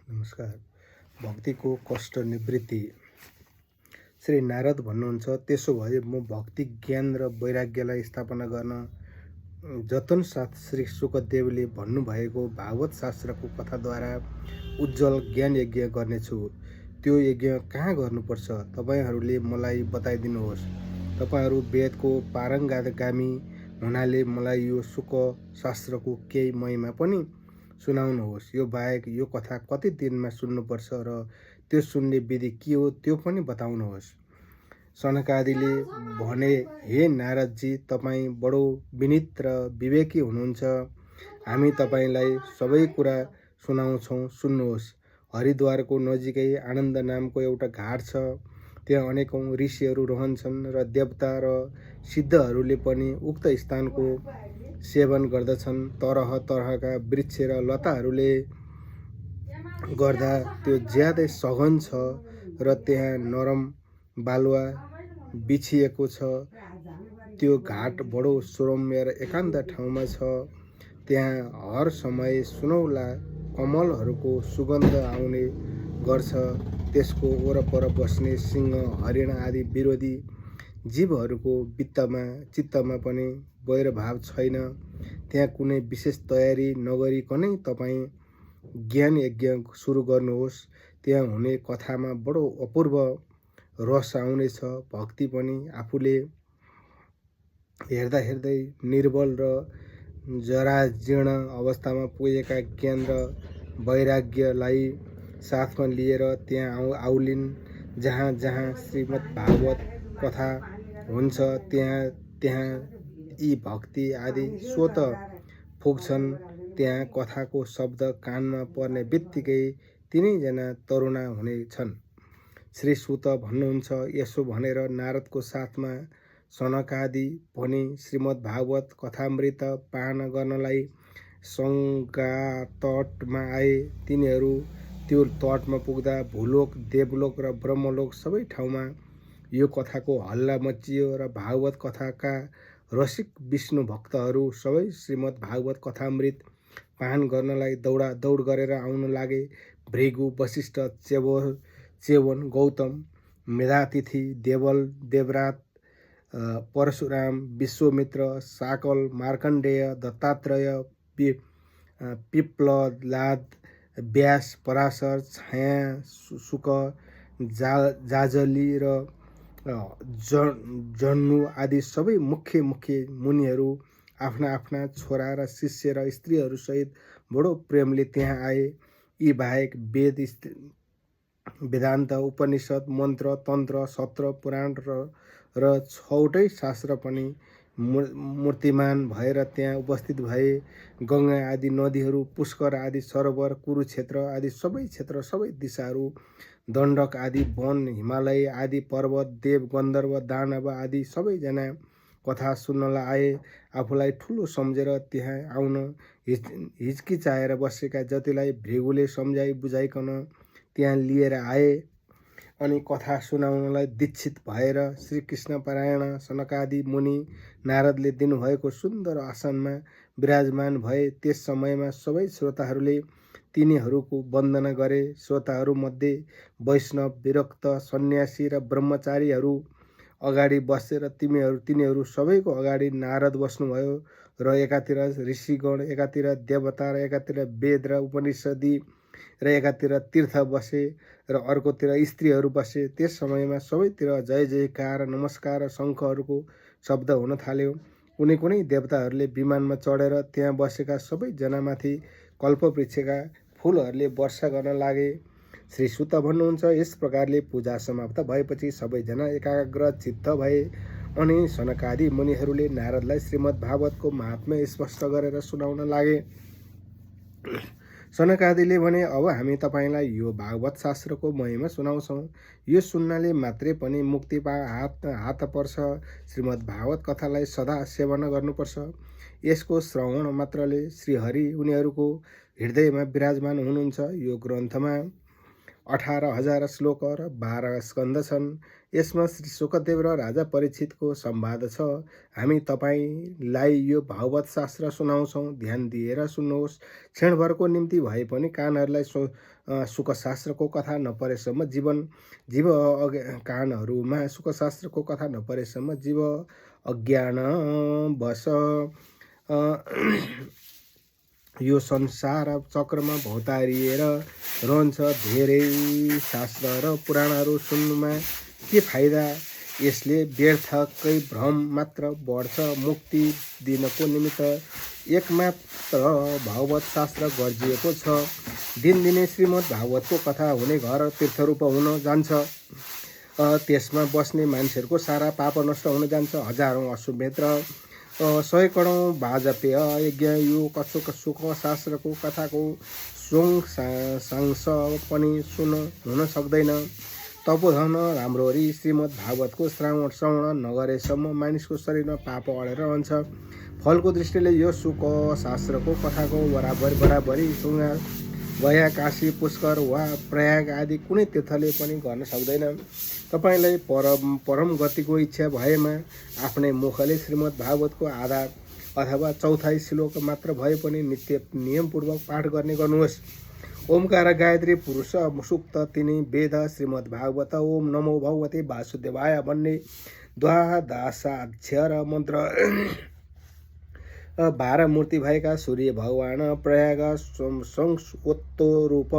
नमस्कार। भक्तिको कष्ट निवृत्ति। श्री नारद भन्नुहुन्छ, त्यसो भए म भक्ति ज्ञान र वैराग्यलाई स्थापना गर्न जतन साथ श्री शुकदेवले भन्नुभएको भागवत शास्त्रको कथाद्वारा उज्जवल ज्ञान यज्ञ गर्नेछु। त्यो यज्ञ कहाँ गर्नुपर्छ तपाईँहरूले मलाई बताइदिनुहोस्। तपाईँहरू वेदको पारङ्गतगामी हुनाले मलाई यो शुक शास्त्रको केही महिमा पनि सुनाउनुहोस्। यो बाहेक यो कथा कति दिनमा सुन्नुपर्छ र त्यो सुन्ने विधि के हो त्यो पनि बताउनुहोस्। सनकादिले भने, हे नारदजी, तपाईँ बडो विनीत र विवेकी हुनुहुन्छ। हामी तपाईँलाई सबै कुरा सुनाउँछौँ, सुन्नुहोस्। हरिद्वारको नजिकै आनन्द नामको एउटा घाट छ। त्यहाँ अनेकौँ ऋषिहरू रहन्छन् र देवता र सिद्धहरूले पनि उक्त स्थानको सेवन गर्दछन्। तरह तरहका वृक्ष र लताहरूले गर्दा त्यो ज्यादै सघन छ र त्यहाँ नरम बालुवा बिछिएको छ। त्यो घाट बडो सुरम्य र एकान्त ठाउँमा छ। त्यहाँ हर समय सुनौला कमलहरूको सुगन्ध आउने गर्छ। त्यसको वरपर बस्ने सिंह, हरिण आदि विरोधी जीवहरूको चित्तमा पनि वैरभाव छैन। त्यहाँ कुनै विशेष तयारी नगरिकनै तपाईँ ज्ञान यज्ञ सुरु गर्नुहोस्। त्यहाँ हुने कथामा बडो अपूर्व रस आउनेछ। भक्ति पनि आफूले हेर्दा हेर्दै निर्बल र जराजीर्ण अवस्थामा पुगेका ज्ञान र वैराग्यलाई साथमा लिएर त्यहाँ आउलिन्। जहाँ जहाँ श्रीमद् भागवत कथा हुन्छ त्यहाँ यी भक्ति आदि स्वत पुग्छन्। त्यहाँ कथाको शब्द कानमा पर्ने बित्तिकै तिनैजना तरुणा हुनेछन्। श्री सुत भन्नुहुन्छ, यसो भनेर नारदको साथमा सनकादि पनि श्रीमद् भागवत कथामृत पान गर्नलाई गङ्गा तटमा आए। तिनीहरू त्यो तटमा पुग्दा भूलोक, देवलोक र ब्रह्मलोक सबै ठाउँमा यो कथाको हल्ला मचियो र भागवत कथाका रसिक विष्णु भक्तहरू सबै श्रीमद् भागवत कथामृत पान गर्नलाई दौड गरेर आउन लागे। भृगु, वशिष्ठ, च्यवन, गौतम, मेधातिथि, देवल, देवरात, परशुराम, विश्वामित्र, शाकल, मार्कण्डेय, दत्तात्रेय, पिप्ललाद, व्यास, पराशर, छाया, शुक, जाजली र जन्नु आदि सबै मुख्य मुनिहरू आफ्ना आफ्ना छोरा र शिष्य र स्त्रीहरूसहित बडो प्रेमले त्यहाँ आए। यी बाहेक वेद, वेदान्त, उपनिषद, मन्त्र, तन्त्र, सत्र, पुराण र 6वटै शास्त्र पनि मूर्तिमान भएर त्यहाँ उपस्थित भए। गङ्गा आदि नदीहरू, पुष्कर आदि सरोवर, कुरुक्षेत्र आदि सबै क्षेत्र, सबै दिशाहरू, दण्डक आदि वन, हिमालय आदि पर्वत, देव, गन्धर्व, दानव आदि सबैजना कथा सुन्नलाई आए। आफूलाई ठुलो सम्झेर त्यहाँ आउन हिचकिचाएर बसेका जतिलाई भृगुले सम्झाइ बुझाइकन त्यहाँ लिएर आए अनि कथा सुनाउनलाई दीक्षित भएर श्रीकृष्ण परायण सनकादि मुनि नारदले दिनुभएको सुन्दर आसनमा विराजमान भए। त्यस समयमा सबै श्रोताहरूले तिनीहरूको वन्दना गरे। श्रोताहरूमध्ये वैष्णव, विरक्त, सन्यासी र ब्रह्मचारीहरू अगाडि बसेर तिनीहरू सबैको अगाडि नारद बस्नुभयो र एकातिर ऋषिगण, एकातिर देवता र एकातिर वेद र उपनिषदी र एकातिर तीर्थ बसे र अर्कोतिर स्त्रीहरू बसे। त्यस समयमा सबैतिर जय जयकार, नमस्कार, शङ्खहरूको शब्द हुन थाल्यो। कुनै देवताहरूले विमानमा चढेर त्यहाँ बसेका सबैजनामाथि कल्पवृक्षका फुलहरूले वर्षा गर्न लागे। श्री सुत भन्नुहुन्छ, यस प्रकारले पूजा समाप्त भएपछि सबैजना एकाग्र चित्त भए अनि सनकादि मुनिहरूले नारदलाई श्रीमद् भागवतको महात्म्य स्पष्ट गरेर सुनाउन लागे। सनकादिले भने, अब हामी तपाईँलाई यो भागवत शास्त्रको महिमा सुनाउँछौँ। यो सुन्नाले मात्रै पनि मुक्ति हात पर्छ। श्रीमद् भागवत कथालाई सदा सेवन गर्नुपर्छ। यसको श्रवण मात्रले श्रीहरि उनीहरूको हृदयमा विराजमान हुनुहुन्छ। यो ग्रन्थमा 18,000 श्लोक र 12 स्कन्द छन्। यसमा श्री शुकदेव र राजा परीक्षितको संवाद छ। हामी तपाईँलाई यो भागवत शास्त्र सुनाउँछौँ, ध्यान दिएर सुन्नुहोस्। क्षणभरको निम्ति भए पनि कानहरूलाई सुखशास्त्रको कथा नपरेसम्म जीव कानहरूमा सुखशास्त्रको कथा नपरेसम्म जीव अज्ञान वश यो संसार चक्रमा भौतारिएर रहन्छ। धेरै शास्त्र र पुराणहरू सुन्नुमा के फाइदा? यसले व्यर्थकै भ्रम मात्र बढ्छ। मुक्ति दिनको निमित्त एकमात्र भागवत शास्त्र गर्जिएको छ। दिनदिनै श्रीमद् भागवतको कथा हुने घर तीर्थरूप हुन जान्छ। त्यसमा बस्ने मान्छेहरूको सारा पाप नष्ट हुन जान्छ। हजारौँ अश्वमेध र सयकडौँ वाजपेय यज्ञ यो कछोक सुख शास्त्रको कथाको सांस पनि हुन सक्दैन। तपोधन राम्ररी श्रीमद् भागवतको श्रवण नगरेसम्म मानिसको शरीरमा पाप अडेर रहन्छ। फलको दृष्टिले यो सुख शास्त्रको कथाको बराबरी सुँगार गया, काशी, पुष्कर वा प्रयाग आदि कुनै तीर्थले पनि गर्न सक्दैन। तपाईँलाई परम गतिको इच्छा भएमा आफ्नै मुखले श्रीमद् भागवतको आधा अथवा चौथाई श्लोक मात्र भए पनि नित्य नियमपूर्वक पाठ गर्ने गर्नुहोस्। ओमकार गायत्री पुरुष सुक्त तिनी वेद श्रीमद् भागवत ओम नमो भगवते वासुदेवाय भन्ने द्वादशाक्षर मन्त्र 12 मूर्ति भएका सूर्य भगवान, प्रयाग संस्वत्तो रूप,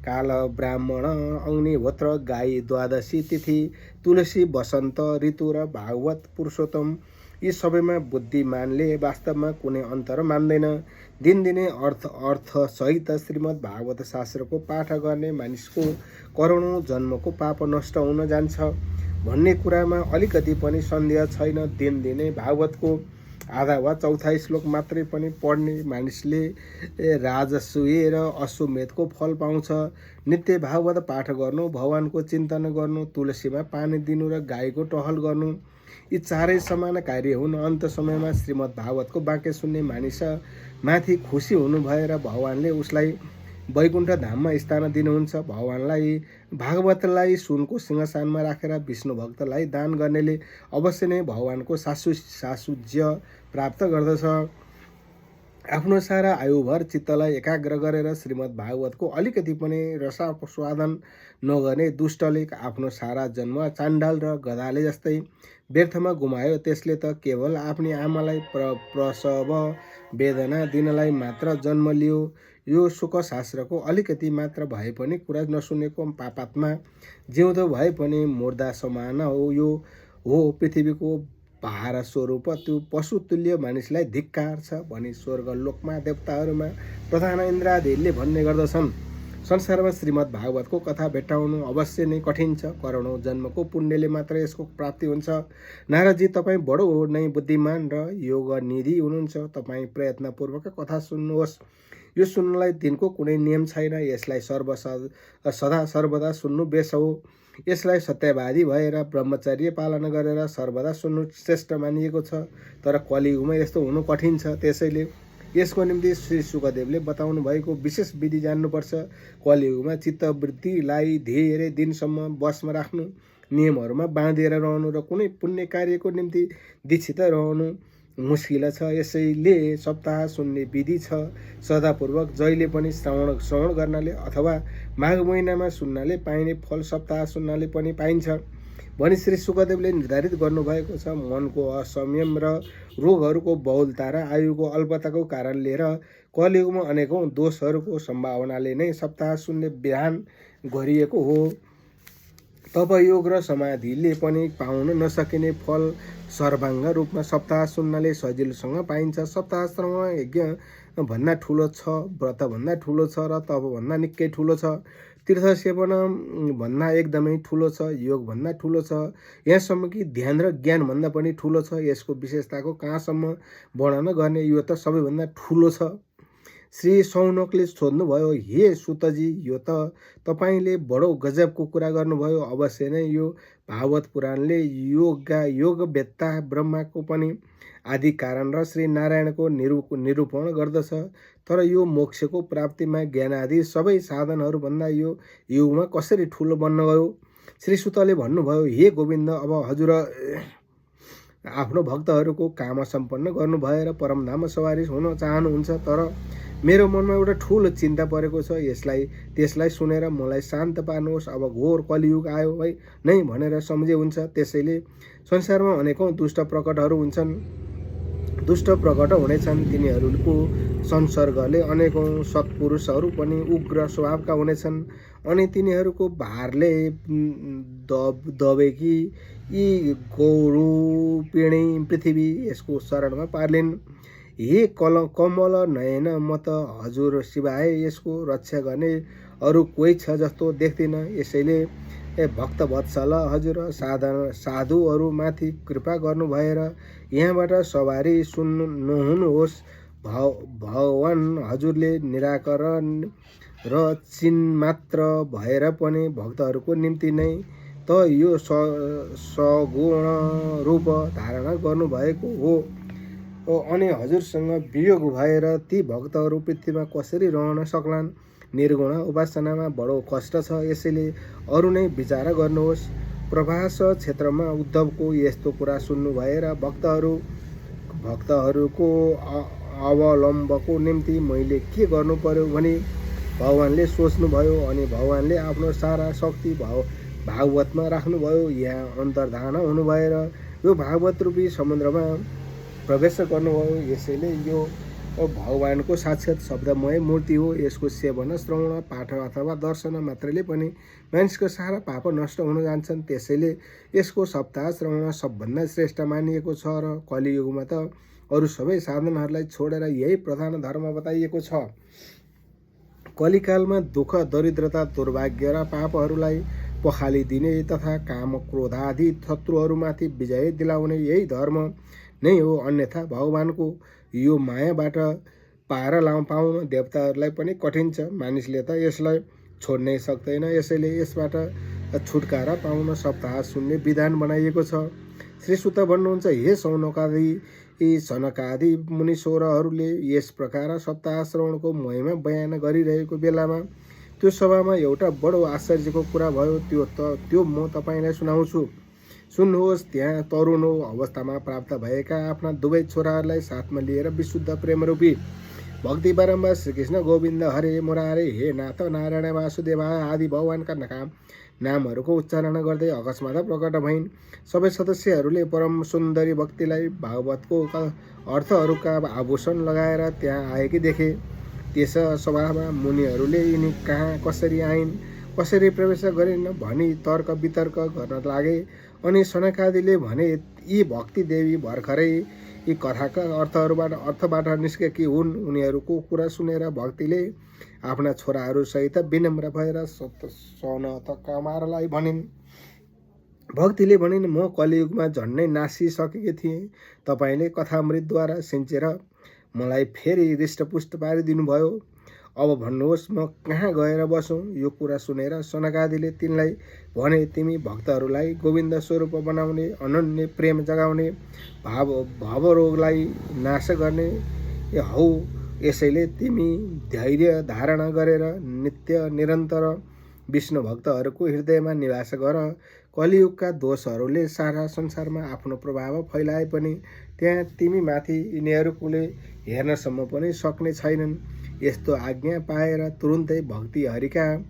काल ब्राह्मण, अग्निहोत्र, गाई, द्वादशी तिथि, तुलसी, वसन्त ऋतु र भागवत पुरुषोत्तम यी सबैमा बुद्धिमानले वास्तवमा कुनै अन्तर मान्दैन। दिनदिनै अर्थसहित श्रीमद् भागवत शास्त्रको पाठ गर्ने मानिसको करोडौँ जन्मको पाप नष्ट हुन जान्छ भन्ने कुरामा अलिकति पनि सन्देह छैन। दिनदिनै भागवतको आधा वा चौथाई श्लोक मात्रै पनि पढ्ने मानिसले राजसूय र अश्वमेधको फल पाउँछ। नित्य भागवत पाठ गर्नु, भगवानको चिन्तन गर्नु, तुलसीमा पानी दिनु र गाईको टहल गर्नु यी चारै समान कार्य हुन्। अन्त समयमा श्रीमद् भागवतको वाक्य सुन्ने मानिस माथि खुसी हुनु भएर भगवानले उसलाई वैकुण्ठ धाममा स्थान दिनुहुन्छ। भगवानलाई भागवतलाई सुनको सिंहासनमा राखेर विष्णु भक्तलाई दान गर्नेले अवश्य नै भगवानको सासुज्य प्राप्त गर्दछ। आफ्नो सारा आयुभर चित्तलाई एकाग्र गरेर श्रीमद् भागवतको अलिकति पनि रसास्वादन नगर्ने दुष्टले आफ्नो सारा जन्म चाण्डाल र गधाले जस्तै व्यर्थमा गुमायो। त्यसले त केवल आफ्नी आमालाई प्रसव वेदना दिनलाई मात्र जन्म लियो। यो सुख शास्त्रको अलिकति मात्र भए पनि कुरा नसुनेको पापात्मा जिउँदो भए पनि मुर्दा समान हो। यो हो पृथ्वीको भार स्वरूप त्यो पशुतुल्य मानिसलाई धिक्कार छ भनी स्वर्गलोकमा देवताहरूमा प्रधान इन्द्रादिले भन्ने गर्दछन्। संसारमा श्रीमद् भागवतको कथा भेट्टाउनु अवश्य नै कठिन छ। करोडौँ जन्मको पुण्यले मात्र यसको प्राप्ति हुन्छ। नारदजी, तपाईँ बडो नै बुद्धिमान र योगनिधि हुनुहुन्छ। तपाईँ प्रयत्नपूर्वक कथा सुन्नुहोस्। यो सुन्नलाई दिनको कुनै नियम छैन। यसलाई सदा सर्वदा सुन्नु बेस हो। यसलाई सत्यवादी भएर ब्रह्मचर्य पालन गरेर सर्वदा सुन्नु श्रेष्ठ मानिएको छ। तर कलियुगमा यस्तो हुनु कठिन छ। त्यसैले यसको निम्ति श्री शुकदेवले बताउनु भएको विशेष विधि जान्नुपर्छ। कलियुगमा चित्तवृत्तिलाई धेरै दिनसम्म बसमा राख्नु, नियमहरूमा बाँधिएर रहनु र कुनै पुण्य कार्यको निम्ति दीक्षित रहनु मुस्किल छ। यसैले सप्ताह सुन्ने विधि छ। सदापूर्वक जहिले पनि श्रवण गर्नाले अथवा माघ महिनामा सुन्नाले पाइने फल सप्ताह सुन्नाले पनि पाइन्छ भनी श्री शुकदेवले निर्धारित गर्नुभएको छ। मनको असंयम र रोगहरूको बहुलता र आयुको अल्पताको कारणले र कलियुगमा अनेकौं दोषहरूको सम्भावनाले नै सप्ताह सुन्ने विधान गरिएको हो। तपयोग र समाधिले पनि पाउन नसकिने फल सर्वाङ्ग रूपमा सप्ताह सुन्नाले सजिलोसँग पाइन्छ। सप्ताह श्रवण यज्ञ भन्दा ठुलो छ, व्रतभन्दा ठुलो छ र तपभन्दा निकै ठुलो छ। तीर्थ सेवन भन्दा एकदमै ठुलो छ, योग भन्दा ठुलो छ। यहाँसम्म कि ध्यान र ज्ञान भन्दा पनि ठुलो छ। यसको विशेषताको कहाँसम्म वर्णन गर्ने, यो त सबैभन्दा ठुलो छ। श्री सौनकले सोध्नुभयो, हे सुतजी, यो त तपाईँले बडो गजबको कुरा गर्नुभयो। अवश्य नै यो भागवत पुराणले योगवेत्ता ब्रह्माको पनि आदि कारण र श्री नारायणको निरूपण गर्दछ। तर यो मोक्षको प्राप्तिमा ज्ञान आदि सबै साधनहरूभन्दा यो युगमा कसरी ठुलो बन्न गयो। श्री सुतले भन्नुभयो, हे गोविन्द, अब हजुर आफ्नो भक्तहरूको काम सम्पन्न गर्नु भएर परमधाममा सवारी हुन चाहनुहुन्छ, तर मेरो मनमा एउटा ठुलो चिन्ता परेको छ। त्यसलाई सुनेर मलाई शान्त पार्नुहोस्। अब घोर कलियुग आयो है नै भनेर सम्झे हुन्छ। त्यसैले संसारमा अनेकौँ दुष्ट प्रकटहरू हुनेछन्। तिनीहरूको संसर्गले अनेकौँ सत्पुरुषहरू पनि उग्र स्वभावका हुनेछन् अनि तिनीहरूको भारले दबेकी यी गौरूपिणी पृथ्वी यसको शरणमा पार्लिन्। हे कमल नयन, म त हजुर सिवाय यसको रक्षा गर्ने अरू कोही छ जस्तो देख्दिनँ। यसैले भक्त वत्सल हजुर साधुहरूमाथि कृपा गर्नु भएर यहाँबाट सवारी नहुनुहोस्। भगवान हजुरले निराकरण र चिन्मात्र भएर पनि भक्तहरूको निम्ति नै त यो सगुण रूप धारणा गर्नुभएको हो अनि हजुरसँग वियोग भएर ती भक्तहरू पृथ्वीमा कसरी रहन सक्लान्। निर्गुण उपासनामा बडो कष्ट छ। यसैले अरू नै विचार गर्नुहोस्। प्रभास क्षेत्रमा उद्धवको यस्तो कुरा सुन्नु भएर भक्तहरूको अवलम्बको निम्ति मैले के गर्नु पर्यो भनी भगवानले सोच्नुभयो अनि भगवानले आफ्नो सारा शक्ति भागवतमा राख्नुभयो। यहाँ अन्तर्धान हुनु भएर यो भागवत रूपी समुद्रमा प्रवेश गर्नुभयो। यसैले यो भगवानको साक्षात शब्दमय मूर्ति हो। यसको सेवन, श्रवण, पाठ अथवा दर्शन मात्रैले पनि मानिसको सारा पाप नष्ट हुन जान्छन्। त्यसैले यसको सप्ताह श्रवण सबभन्दा श्रेष्ठ मानिएको छ र कलियुगमा त अरू सबै साधनहरूलाई छोडेर यही प्रधान धर्म बताइएको छ। कलिकालमा दुःख, दरिद्रता, दुर्भाग्य र पापहरूलाई पखालिदिने तथा काम, क्रोध आदि शत्रुहरूमाथि विजय दिलाउने यही धर्म नै हो। अन्यथा भगवानको यो मायाबाट पार पाउन देवताहरूलाई पनि कठिन छ। मानिसले त यसलाई छोड्नै सक्दैन। यसैले यसबाट छुटकारा पाउन सप्ताह सुन्ने विधान बनाइएको छ। श्री सुत भन्नुहुन्छ, हे सनकादि मुनीश्वरहरूले यस प्रकार सप्ताह श्रवणको महिमा बयान गरिरहेको बेलामा त्यो सभामा एउटा बडो आश्चर्यको कुरा भयो। त्यो म तपाईँलाई सुनाउँछु, सुन्नुहोस्। त्यहाँ तरुण अवस्थामा प्राप्त भएका आफ्ना दुवै छोराहरूलाई साथमा लिएर विशुद्ध प्रेमरूपी भक्ति बारम्बार श्रीकृष्ण गोविन्द हरे मुरारे, हे नाथ नारायण वासुदेव आदि भगवानका नामहरूको उच्चारण गर्दै अकस्मात प्रकट भइन्। सबै सदस्यहरूले परम सुन्दरी भक्तिलाई भागवतको अर्थहरूका आभूषण लगाएर त्यहाँ आएकी देखे। त्यस सभामा मुनिहरूले यिनी कहाँ कसरी आइन्, कसरी प्रवेश गरिन् भनी तर्क वितर्क गर्न लागे अनि सनकादिले भने, यी भक्ति देवी भर्खरै यी कथाका अर्थबाट निस्केकी हुन्। उनीहरूको कुरा सुनेर भक्तिले आफ्ना छोराहरूसहित विनम्र भएर सनत कुमारलाई भनिन्। भक्तिले भनिन्, म कलियुगमा झन्नै नासिसकेकी थिएँ। तपाईँले कथामृतद्वारा सिन्चेर मलाई फेरि हृष्टपुष्ट पारिदिनु भयो। अब भन्नुहोस्, म कहाँ गएर बसौँ। यो कुरा सुनेर सनकादिले तिनलाई भने, तिमी भक्तहरूलाई गोविन्द स्वरूप बनाउने, अनन्य प्रेम जगाउने, भवरोगलाई नाश गर्ने हौ। यसैले तिमी धैर्य धारणा गरेर नित्य निरन्तर विष्णु भक्तहरूको हृदयमा निवास गर। कलियुगका दोषहरूले सारा संसारमा आफ्नो प्रभाव फैलाए पनि त्यहाँ तिमीमाथि यिनीहरूले हेर्नसम्म पनि सक्ने छैनन्। यस्तो आज्ञा पाएर तुरुन्तै भक्ति हरिका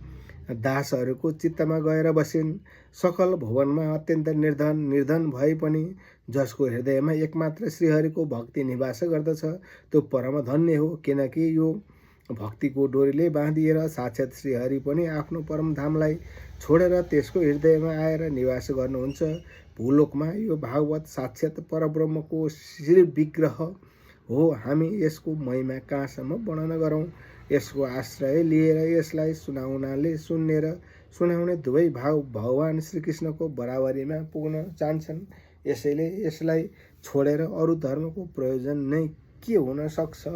दासहरूको चित्तमा गएर बसिन्। सकल भुवनमा अत्यन्त निर्धन भए पनि जसको हृदयमा एकमात्र श्रीहरिको भक्ति निवास गर्दछ त्यो परम धन्य हो, किनकि यो भक्तिको डोरीले बाँधिएर साक्षात श्रीहरि पनि आफ्नो परमधामलाई छोडेर त्यसको हृदयमा आएर निवास गर्नुहुन्छ। भूलोकमा यो भागवत साक्षात परब्रह्मको श्री विग्रह हो। हामी यसको महिमा कहाँसम्म वर्णन गरौँ। यसको आश्रय लिएर यसलाई सुनाउने दुवै भगवान श्रीकृष्णको बराबरीमा पुग्न चाहन्छन्। यसैले यसलाई छोडेर अरू धर्मको प्रयोजन नै के हुन सक्छ।